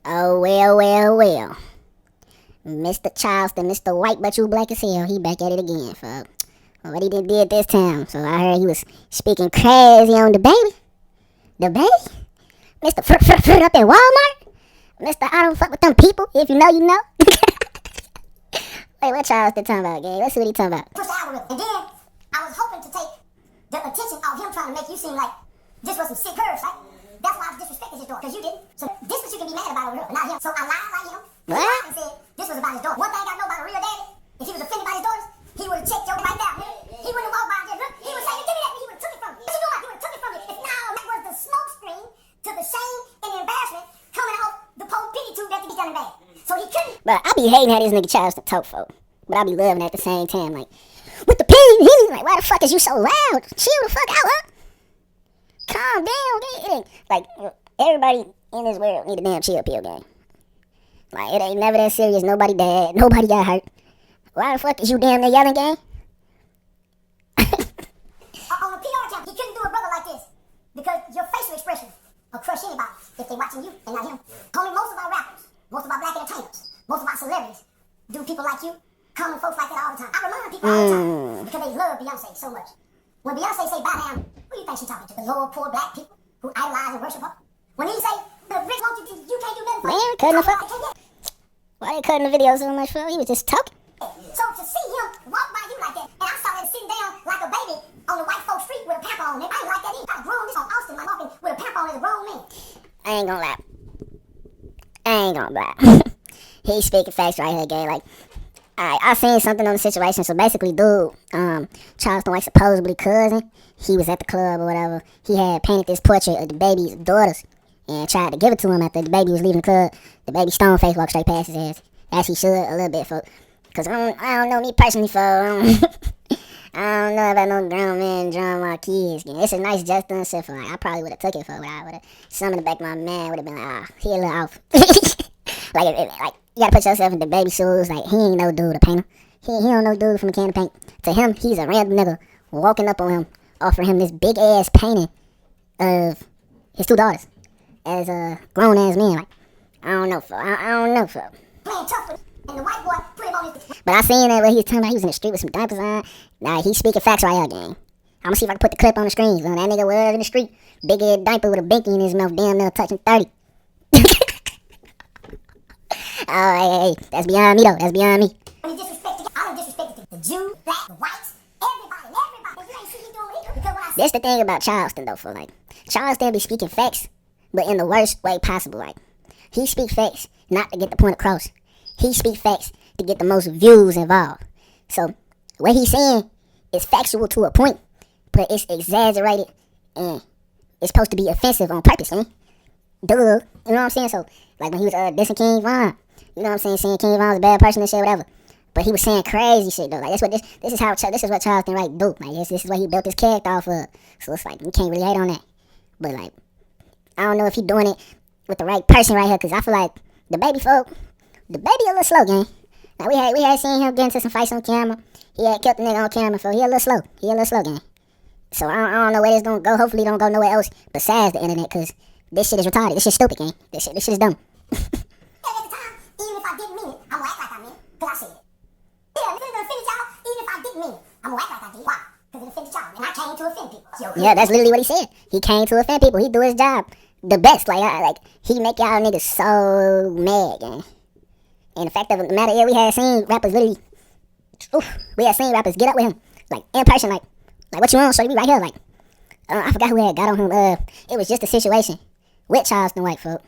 Oh, well. Mr. Charleston, Mr. White, but you black as hell. He back at it again, fuck. What he did this time. So I heard he was speaking crazy on Dababy. Dababy? Mr. Up at Walmart? Mr. I don't fuck with them people. If you know, you know. Wait, what Charleston talking about, gang? Let's see what he talking about. Push the algorithm. And then I was hoping to take the attention off him trying to make you seem like this was some sick curves, right? That's why I disrespected his daughter, because you didn't. So this was you can be mad about over here, but not him. So I lied like him. What? I lied and said this was about his daughter. One thing I know about a real daddy, if he was offended by his daughters, he would have checked your right down, nigga. He wouldn't have walked by and just look. He would say, give me that, and he would have took it from you. What you doing? He would have took it from you. If now that was the smoke screen to the shame and the embarrassment coming off the poor pity tube that to be done bad. So he couldn't. But I be hating how this nigga Charleston talk, folk. But I be loving at the same time, like, with the pin, like, why the fuck is you so loud? Chill the fuck out, huh? Calm down, gang. Like, everybody in this world need a damn chill pill, gang. Like, it ain't never that serious. Nobody died. Nobody got hurt. Why the fuck is you damn near yelling, gang? On the PR account, he couldn't do a brother like this because your facial expression will crush anybody if they watching you and not him. Homie, most of our rappers, most of our black entertainers, most of our celebrities do people like you, common folks like that all the time. I remind people all the time because they love Beyonce so much. When Beyonce say bow down, who do you think she talking to? The lower poor black people who idolize and worship her? When he say the rich want you can't do nothing for Man, cutting the fuck. Why they cutting the video so much for? He was just talking. So to see him walk by you like that, and I saw him sitting down like a baby on the white folks street with a pamper on it. I ain't like that either. I grown this on Austin, like walking with a pamper on as a grown man. I ain't gonna lie. He speaking facts right here, gang. Like, I seen something on the situation. So basically, dude, Charleston White's supposedly cousin, he was at the club or whatever. He had painted this portrait of Dababy's daughters and tried to give it to him after Dababy was leaving the club. Dababy stone face walked straight past his ass, as he should a little bit, folks. Cause I don't know me personally, folks. I don't know about no grown man drawing my kids. It's a nice gesture and shit. For like, I probably would have took it for what I would have. Some in the back of my man would have been like, he a little off. like you gotta put yourself in the baby shoes. Like, he ain't no dude to paint him. He don't know dude from a can of paint. To him, he's a random nigga walking up on him, offering him this big ass painting of his two daughters as a grown ass man. Like, I don't know, folks. I don't know, folks. Playing tough with him, and the white boy put him on his. But I seen that what he was talking about. He was in the street with some diapers on. Nah, he's speaking facts right here, gang. I'm gonna see if I can put the clip on the screen. So that nigga was in the street, big head diaper with a binky in his mouth, damn near touching 30. Oh, hey, that's beyond me though. That's beyond me. When he disrespected, I don't disrespect the Jews, black, the whites, everybody. You ain't see me doing it because when I That's the thing about Charleston though, for like, Charleston be speaking facts, but in the worst way possible. Like, he speak facts not to get the point across. He speak facts to get the most views involved. So what he's saying is factual to a point, but it's exaggerated and it's supposed to be offensive on purpose, man. Duh. You know what I'm saying? So like when he was dissing King Von, you know what I'm saying, saying King Von's a bad person and shit, whatever. But he was saying crazy shit though. Like this is what Charleston White do. Like this is what he built his character off of. So it's like you can't really hate on that. But like I don't know if he doing it with the right person right here, cause I feel like Dababy a little slow, gang. Now we had seen him get into some fights on camera. He had killed the nigga on camera, so he a little slow, gang. So I don't know where this gonna go. Hopefully it don't go nowhere else besides the internet, cause this shit is retarded. This shit stupid, gang. This shit is dumb. at the time, even if I didn't mean it, I'm gonna act like I meant it, cause I said it. Yeah, if it's gonna offend y'all, even if I didn't mean it, I'm gonna act like I did. Why? Cause it offended y'all, and I came to offend people. Yeah, that's literally what he said. He came to offend people. He do his job the best. Like he make y'all niggas so mad, gang. And the fact of the matter is, we had seen rappers get up with him, like in person, like what you want? So you be right here, like I forgot who had got on him. It was just a situation with Charleston White, folk.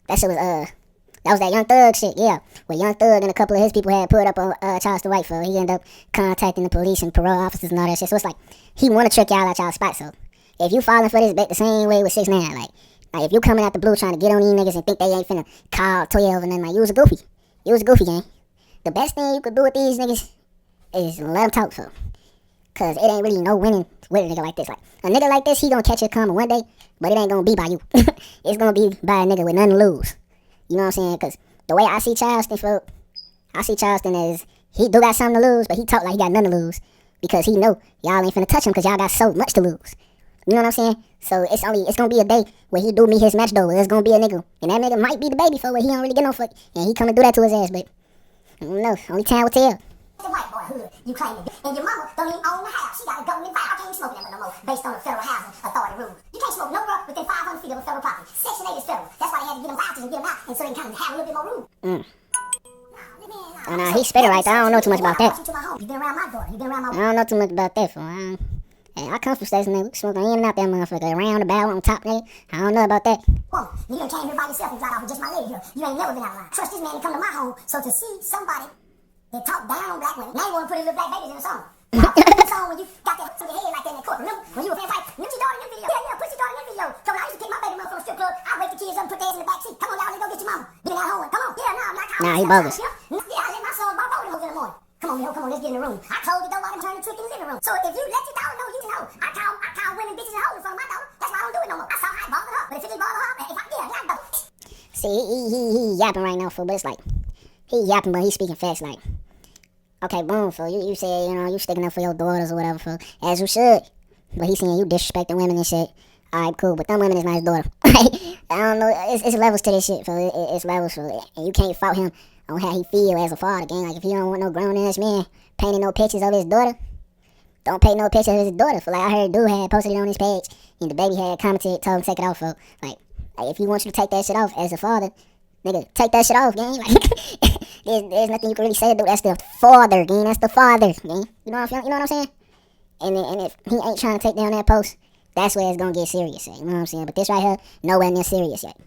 That shit was that was that Young Thug shit, yeah. Where Young Thug and a couple of his people had put up on Charleston White, folk. He ended up contacting the police and parole officers and all that shit. So it's like he want to trick y'all out y'all spot. So if you falling for this bait the same way with 6ix9ine, like if you coming out the blue trying to get on these niggas and think they ain't finna call 12 and then like you was a goofy. You was a goofy, gang. The best thing you could do with these niggas is let them talk, for. Cause it ain't really no winning with a nigga like this. Like a nigga like this, he gonna catch it coming one day, but it ain't gonna be by you. It's gonna be by a nigga with nothing to lose. You know what I'm saying? Cause the way I see Charleston, folk, I see Charleston as he do got something to lose, but he talk like he got nothing to lose because he know y'all ain't finna touch him cause y'all got so much to lose. You know what I'm saying? So it's gonna be a day where he do me his match though. It's gonna be a nigga, and that nigga might be the baby for where he don't really get no fuck, and he come and do that to his ass. But I don't know. Only time will tell. The white boy hood you claim to be, and your mama don't even own the house. She got a government file. I can't even smoke that no more, based on the federal housing authority rules. You can't smoke nowhere within 500 feet of a federal property. Section 8 is federal. That's why they had to get them vouchers and get them out, and so they can kind of have a little bit more room. Oh, nah, he spit it right there. I don't know too much about that. You been around my daughter. You been around my. I don't know too much about that, fool. I come from Station, nigga. We smoking in and out that motherfucker. Around about on top, nigga. I don't know about that. Woman, you done came here by yourself and got off with just my lady here. You ain't never been out of line. Trust this man to come to my home, so to see somebody that talk down on black women, now you want to put his little black babies in the song. Now, put in the song when you got that to your head like that in the court. Remember when you were fan fight? Remember your daughter in them video? Yeah, put your daughter in them video. Come on, I used to pick my baby mother from the strip club. I wake the kids up and put theirs in the back seat. Come on, y'all, let's go get your mama. Been at home. Come on. Yeah, no, I'm not. Nah, he bogus. Yeah, I let my son borrow the hoes in the morning. Come on, yo, come on, let's get in the room. I told you don't want to turn the trick in the living room. So if you let your daughter know you can hoe, I call women bitches and hoes in front of my daughter. That's why I don't do it no more. I saw I bothered her, but if it didn't bother her, I don't. See, he yapping right now, fool, but it's like, he yapping, but he speaking fast, like, okay, boom, fool, you say, you know, you sticking up for your daughters or whatever, fool, as you should, but he saying you disrespecting women and shit. Alright, cool, but them women is not his daughter. I don't know, it's levels to this shit, fool, it's levels, fool, and you can't fault him on how he feel as a father, gang. Like, if he don't want no grown-ass man painting no pictures of his daughter, don't paint no pictures of his daughter, fool. Like, I heard dude had posted it on his page, and the baby had commented, told him to take it off, fool. Like, if he wants you to take that shit off as a father, nigga, take that shit off, gang. Like, there's nothing you can really say, dude. That's the father, gang. That's the father, gang. You know what I'm saying? And if he ain't trying to take down that post, that's where it's gonna get serious, you know what I'm saying? But this right here, nowhere near serious yet.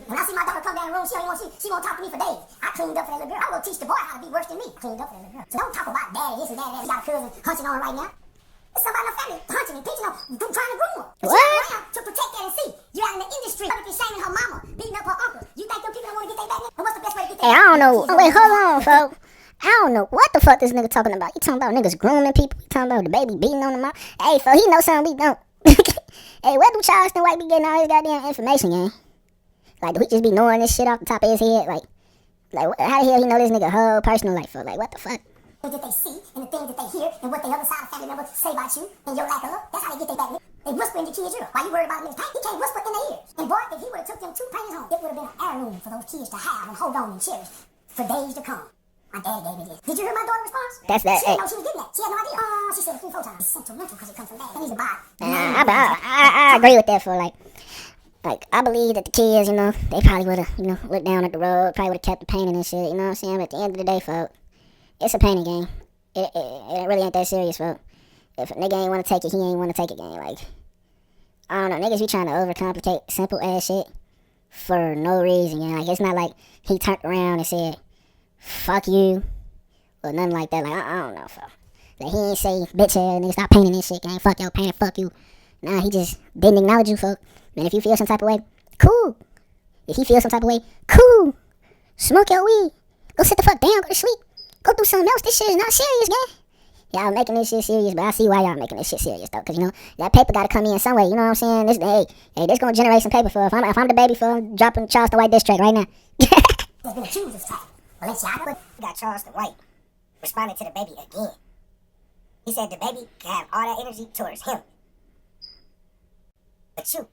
When I see my daughter come down the room, she won't talk to me for days. I cleaned up for that little girl. I will teach the boy how to be worse than me. I cleaned up for that little girl. So don't talk about daddy, this and that. He got a cousin hunching on her right now. There's somebody in the family hunching and pinching on, trying to groom her. But what? She's around to protect that and see. You're out in the industry, publicly shaming her mama, beating up her uncle. You think them people don't want to get their back? And what's the best way to get their Hey, I don't know. Wait, hold on, folks. I don't know what the fuck this nigga talking about. You talking about niggas grooming people? You talking about the baby beating on them out? Hey, folks, he know something we don't. Hey, where do Charleston White be getting all his goddamn information, gang? Like, do he just be knowing this shit off the top of his head? Like how the hell he know this nigga whole personal life for? Like, what the fuck? That they see and the things that they hear and what the other side of family members say about you and your lack of love. That's how they get their back. They whisper in your kids' ear. Why you worried about niggas' pain? He can't whisper in their ears. And boy, if he would have took them 2 paintings home, it would have been an heirloom for those kids to have and hold on and cherish for days to come. My dad gave me this. Did you hear my daughter's response? That's that. She didn't know she was getting that. She had no idea. She said it 3-4 times. It's sentimental because it comes from dad. That needs to buy it. I agree with that, for like I believe that the kids, you know, they probably would have, you know, looked down at the road, probably would have kept the painting and shit, you know what I'm saying? But at the end of the day, folks, it's a painting game. It really ain't that serious, folks. If a nigga ain't want to take it, he ain't want to take it, gang. Like, I don't know, niggas be trying to overcomplicate simple ass shit for no reason, gang. Like, it's not like he turned around and said, fuck you, or nothing like that. Like, I don't know, folks. Like, he ain't say, bitch ass nigga, stop painting this shit, gang. Fuck your painting, fuck you. Nah, he just didn't acknowledge you, folks. And if you feel some type of way, cool. If he feels some type of way, cool. Smoke your weed. Go sit the fuck down, go to sleep. Go do something else. This shit is not serious, gang. Y'all making this shit serious, but I see why y'all making this shit serious, though. Because, you know, that paper got to come in some way. You know what I'm saying? This, this going to generate some paper for if I'm the baby for dropping Charleston White diss track right now. There's been accused of type. Balenciaga got Charleston White responding to the baby again. He said the baby can have all that energy towards him. But you,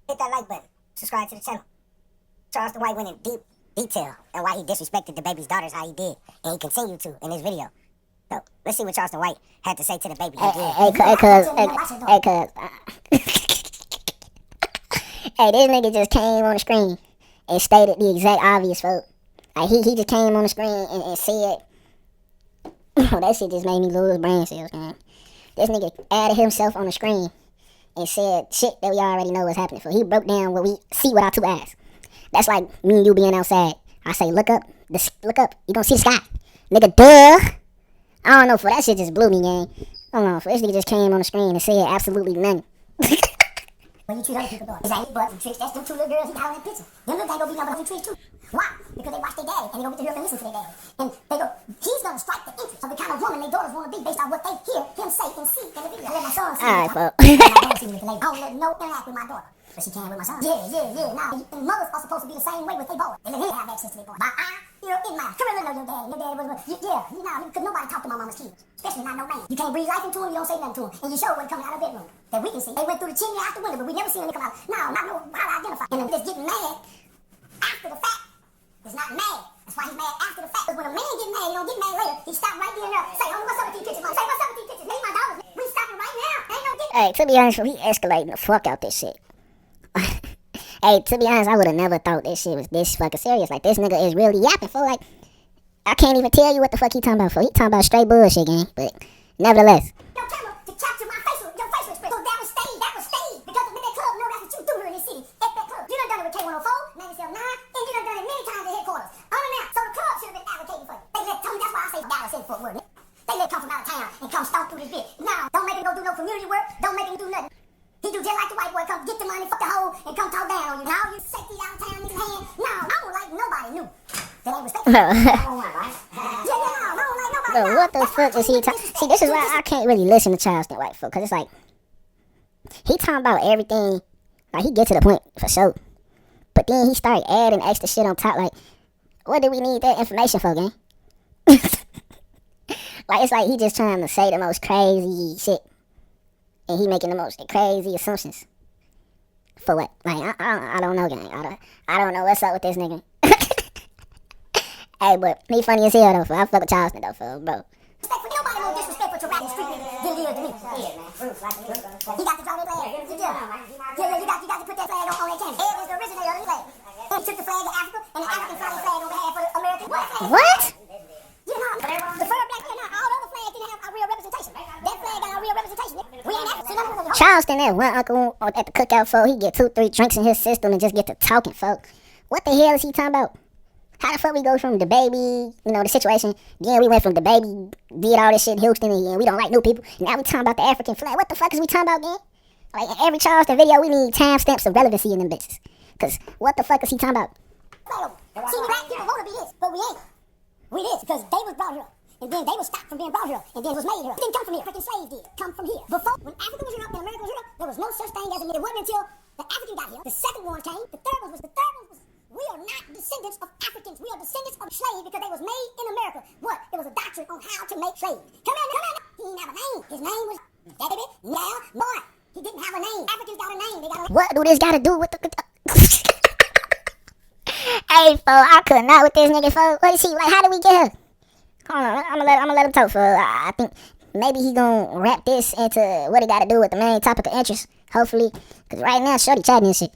hit that like button. Subscribe to the channel. Charleston White went in deep detail and why he disrespected the baby's daughters how he did. And he continued to in this video. So, let's see what Charleston White had to say to the baby. Hey, this nigga just came on the screen and stated the exact obvious, folks. Like, he just came on the screen and said, oh, that shit just made me lose brain cells, man. This nigga added himself on the screen and said shit that we already know was happening. For he broke down what we see with our 2 eyes. That's like me and you being outside. I say, look up. Look up. You gonna see the sky. Nigga, duh. I don't know, for that shit just blew me, gang. I don't know, for this nigga just came on the screen and said absolutely nothing. When you treat other people, it's ain't but some tricks. That's them 2 little girls he got on that picture. Them little ain't gonna be nothing but tricks too. Why? Because they watch their daddy and they don't get to hear them listen to their daddy. And they go, he's gonna strike the interest of the kind of woman their daughters wanna be based on what they hear him say and see in the video. I let my son see Alright, folks. I don't let no interact with my daughter. But she can with my son. Yeah. Nah, and mothers are supposed to be the same way with their boys. They let him have access to their boys. By eye still in my. Come here, know your daddy. Your daddy was, because nobody talked to my mama's kids, especially not no man. You can't breathe life into him, you don't say nothing to him, and you sure wasn't coming out of the bedroom. That we can see. They went through the chimney out the window, but we never seen them come out. No, not no how to identify. And just getting mad after the fact is not mad. That's why he's mad after the fact. Because when a man get mad, he don't get mad later. He stop right there and there. Say, what's up with these pictures, mom? Say, what's up with these pictures? Name my daughters. We stopping right now. Ain't no get. Hey, to be honest, he escalating the fuck out this shit. Hey, to be honest, I would have never thought this shit was this fucking serious. Like, this nigga is really yapping for, like, I can't even tell you what the fuck he talking about for. He talking about straight bullshit, gang. But, nevertheless. No camera to capture my facial expression. So that was staged. Because the club know that's what you do here in this city. At that club. You done it with K104, 97.9, and you done it many times at headquarters. On and out. So the club should have been advocating for you. They let Tony, that's why I say Dallas in Fort Worth. They let come from out of town and come stomp through this bitch. Now, don't make him go do no community work. Don't make him do nothing. He do just like the white boy, come get the money, fuck the hoe, and come talk down on you. Now you shake these out of town niggas' hand. No, I don't like nobody new. That ain't respectful. I don't like nobody. Bro, what the fuck is he talking? See, this is why I can't really listen to Charleston White folk, because it's like, he talking about everything, like, he get to the point, for sure. But then he start adding extra shit on top, like, what do we need that information for, gang? Like, it's like he just trying to say the most crazy shit. And he making the most crazy assumptions. For what? Like, I don't know, gang. I don't know what's up with this nigga. Hey, but he funny as hell, though, I fuck with Charleston, though, bro. Nobody more disrespectful to rapping street niggas than Lil to me. He got to draw that flag. Yeah, you got to put that flag on that canvas. Ed is the originator of the flag. He took the flag of Africa and the African flag on behalf of American. What? You know, the fur black man, all the other flags didn't have a real representation. That flag got a real representation. We ain't African. Charleston, that one uncle at the cookout, folk, he get 2-3 drinks in his system and just get to talking, folk. What the hell is he talking about? How the fuck we go from Dababy, the situation, then we went from Dababy, did all this shit in Houston, and we don't like new people, now we talking about the African flag. What the fuck is we talking about, gang? Like, in every Charleston video, we need timestamps of relevancy in them bitches. Because what the fuck is he talking about? See, black people want to be this, but we ain't. We this, because they was brought here. And then they was stopped from being brought here, and then was made here. It didn't come from here. African slaves did come from here. Before, when Africa was here and America was here, there was no such thing as a nigga. It wasn't until the African got here, the second one came, the third one was, we are not descendants of Africans. We are descendants of slaves because they was made in America. What? It was a doctrine on how to make slaves. Come on. He didn't have a name. His name was Dababy. Now, boy, he didn't have a name. Africans got a name. They got a. What do this got to do with the? Hey, fo, I could not with this nigga, fo. What is he like? How did we get here? Hold on, I'm gonna let him talk, fo. I think maybe he gonna wrap this into what it got to do with the main topic of interest. Hopefully, because right now, shorty chatting and shit.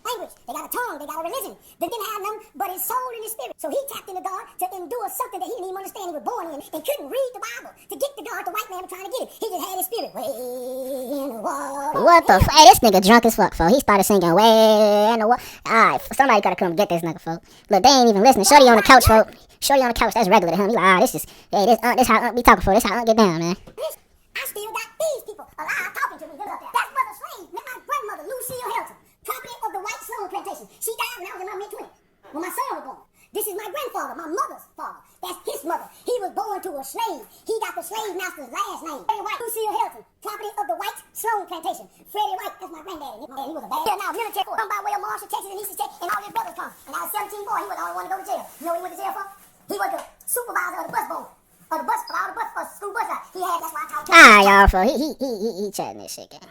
Language. They got a tongue. They got a religion. They didn't have them, but his soul and his spirit. So he tapped into God to endure something that he didn't even understand he was born in, and couldn't read the Bible to get to God. The white man was trying to get it. He just had his spirit. Way in the water. What the fuck? Hey, this nigga drunk as fuck, fo. He started singing way in the water. Alright, somebody gotta come get this nigga, fo. Look, they ain't even listening. Shorty on the couch, fo. Shorty on the couch. That's regular to him. He like, this how Aunt be talking for. This how Aunt get down, man. I still got these people alive talking to me. Look up there. That's Mother Slave. Met my grandmother, Lucille Helton. Property of the White Sloan Plantation. She died when I was in my mid-20s, when my son was born. This is my grandfather, my mother's father. That's his mother. He was born to a slave. He got the slave master's last name. Freddie White, Lucille Helton. Property of the White Sloan Plantation. Freddie White, that's my granddaddy. He was a bad. Yeah, now military come by way of Marshall, Texas, and East Texas, and all his brothers come. And I was 17 boy. He was the only one to go to jail. You know what he went to jail for? He was the supervisor of the bus boat. Of the bus, of all the bus, school bus route. He had, that's why I call him. Y'all, fo. He chatting this shit, gang.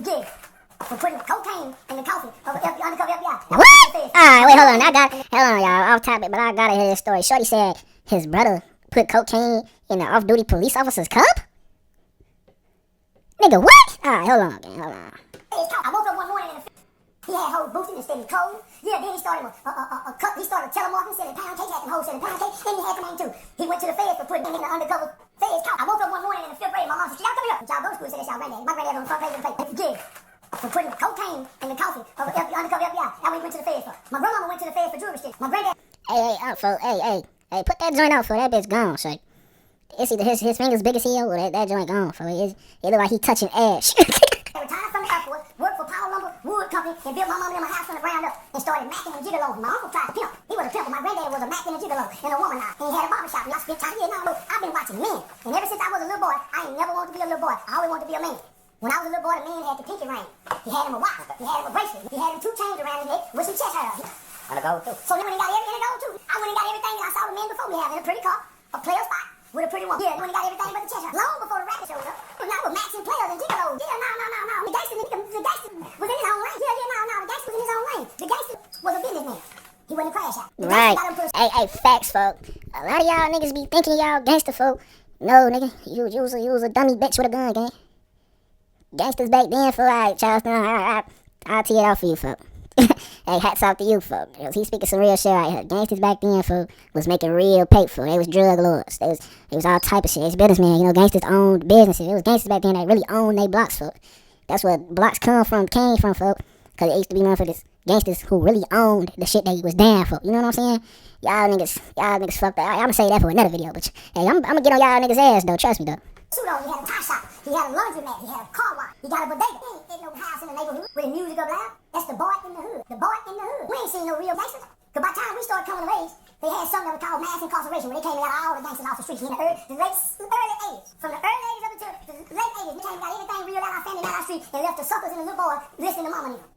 Yeah. For putting cocaine in the coffin of undercover FBI. What? Alright, wait, hold on, y'all, off topic, but I gotta hear this story. Shorty said his brother put cocaine in the off-duty police officer's cup? Nigga, what? Alright, hold on, gang, hold on. I woke up one morning and he had hoes boosting and staying cold. Yeah, then he started a cut. He started telemarketing, selling pound cake, had them hoes selling pound cake, and he had them too. He went to the feds for putting him in the undercover feds couch. I woke up one morning in the 5th grade, my mom said, y'all come here. Y'all go to school and said that's y'all granddaddy. My granddaddy on the front page of the paper. Yeah. For putting cocaine in the coffin of undercover FBI. That's what he went to the feds for. My grandmama went to the feds for jewelry sticks. My granddad. Hey, put that joint out for that bitch gone, so. It's either his fingers big as hell or that joint gone, for it look like he touching ash. Retired from the Air Force, worked for Power Lumber Wood Company, and built my mom and my house from the ground up, and started macking and gigolo. My uncle tried to pimp. He was a pimp. My granddad was a macking and gigolo, and a womanizer. And he had a barber shop, and I spent time here. Now, look, I've been watching men, and ever since I was a little boy, I ain't never wanted to be a little boy. I always wanted to be a man. When I was a little boy, the man had the pinky ring. He had him a watch. He had him a bracelet. He had him 2 chains around his neck with some chest hair. And a gold too. So then when he got everything in a gold too, I I went and got everything that I saw the men before me having a pretty car, a player spot with a pretty woman. Yeah, I went and got everything but the chest shot. Long before the rappers showed up. Now with Max and players and gigolos. Yeah, no. The gangster was in his own lane. Yeah, no. The gangster was in his own lane. The gangster was a businessman. He wasn't a crash out. Right. Hey, facts, folk. A lot of y'all niggas be thinking y'all gangster, folk. No, nigga, you was a dummy bitch with a gun, gang. Gangsters back then, folk. Alright, Charleston, I'll tee it out for you, folk. Hey, hats off to you, folk. He speaking some real shit right here. Gangsters back then, folk, was making real paper, folk. They was drug lords. They was all type of shit. It's businessmen, you know, gangsters owned businesses. It was gangsters back then that really owned they blocks, folk. That's where blocks came from, folk. Cause it used to be motherfuckers, gangsters who really owned the shit they was down for. You know what I'm saying? Y'all niggas fucked up. I'ma say that for another video, but hey, I'ma get on y'all niggas ass though. Trust me though. Suit on, he had a tie shop, he had a laundromat, he had a car wash, he got a bodega. Ain't no house in the neighborhood with the music up loud. That's the boy in the hood. The boy in the hood. We ain't seen no real gangsters. Cause by the time we started coming of age, they had something that was called mass incarceration, where they came and got all the gangsters off the streets in the early 80s. From the early 80s up until the late 80s, we came and got everything real out of our family out of our street and left the suckers and the little boys listening to mama and them.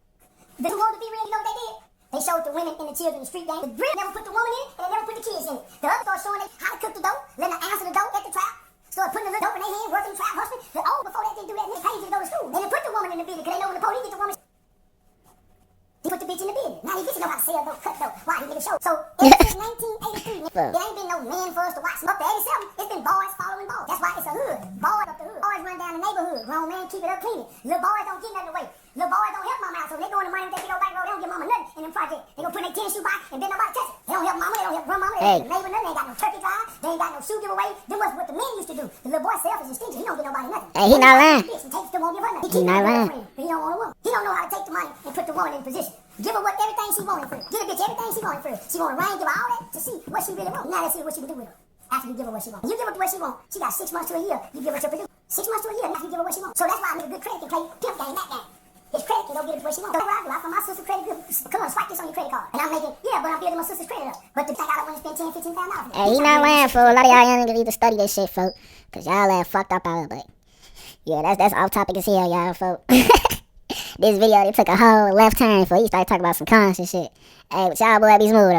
The who wanted to be real, you know what they did? They showed the women and the children the street game. The drill never put the woman in it, and they never put the kids in it. The other started showing them how to cook the dope, letting them answer the dope at the trap. Started putting the little dope in their hand, working the trap, hustling. Before they didn't do that, they paid you to go to school. And then put the woman in the business, because they know when the police get the woman, he put the bitch in the business. Now he gets to know how to sell dope, cut dope. Why? He did a show. So, ever since 1983, there ain't been no men for us to watch. Up to 87, it's been boys following boys. That's why it's a hood. Boys up the hood. Boys run down the neighborhood. Grown men keep it up clean. Little boys don't get nothing away. Little boys don't help mama out, so when they go in the money with that big old back road, they don't give mama nothing in them projects. They gonna put their tennis shoe by and then nobody touch it. They don't help mama, they don't help grandmama, they don't help the neighbor nothing. They ain't got no turkey drive, they ain't got no shoe giveaway. Them was what the men used to do. The little boy selfish and stingy, he don't get nobody nothing. Hey, he not lying. He won't give her nothing. He not lying. But he don't want a woman. He don't know how to take the money and put the woman in position. Give her everything she wanted for. Give a bitch everything she wanted for. She want a ring, give her all that to see what she really wants. Now let's see what she can do with her. After you give her what she wants. You give her what she wants. She got 6 months to a year. You give her to produce. 6 months to a year after you give her what she wants. So that's why I make a good credit can play pimp game, that game. His credit can go get it what she wants. That's what I do. I find my sister's credit good. Come on, swipe this on your credit card. And I'm making, yeah, but I'm building my sister's credit up. But the thing I don't want to spend $10,000, $15,000. Hey, he not lying, folk. A lot of y'all young niggas need to study this shit, folk. Cause y'all fucked up out of it. Yeah, that's off topic as hell, y'all, folk. This video, they took a whole left turn, folk. He started talking about some cons and shit. Hey, but y'all boy be smooth, though.